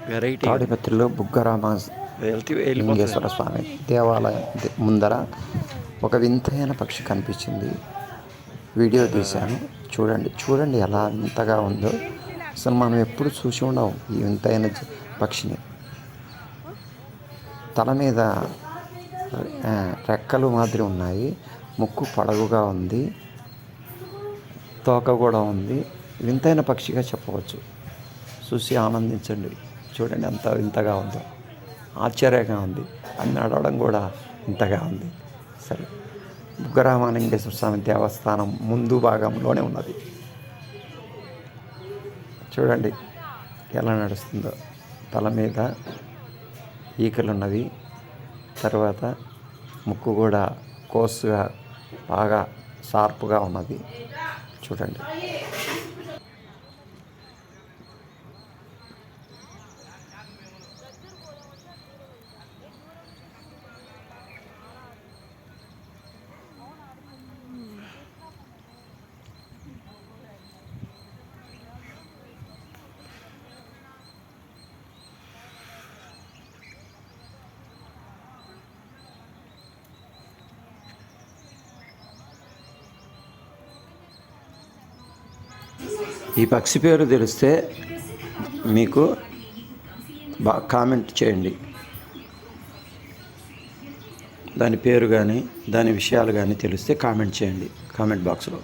Variety తాడిపత్రిలో లింగేశ్వర స్వామి దేవాలయం ముందర ఒక వింతైన పక్షి కనిపించింది. వీడియో తీశాను. చూడండి ఎలా వింతగా ఉందో. అసలు మనం ఎప్పుడు చూసి ఉండవు ఈ వింతైన పక్షిని. తల మీద రెక్కలు మాదిరి ఉన్నాయి. ముక్కు పొడవుగా ఉంది. తోక కూడా ఉంది. వింతైన పక్షిగా చెప్పవచ్చు. చూసి ఆనందించండి. చూడండి ఎంత వింతగా ఉందో. ఆశ్చర్యంగా ఉంది. అది నడవడం కూడా వింతగా ఉంది. సరే, బుగ్గరామలింగేశ్వర స్వామి దేవస్థానం ముందు భాగంలోనే ఉన్నది. చూడండి ఎలా నడుస్తుందో. తల మీద ఈకలు ఉన్నవి. తర్వాత ముక్కు కూడా కోసుగా బాగా షార్ప్గా ఉన్నది. చూడండి. ఈ పక్షి పేరు తెలిస్తే మీకు కామెంట్ చేయండి. దాని పేరు కానీ దాని విషయాలు కానీ తెలిస్తే కామెంట్ చేయండి కామెంట్ బాక్స్లో.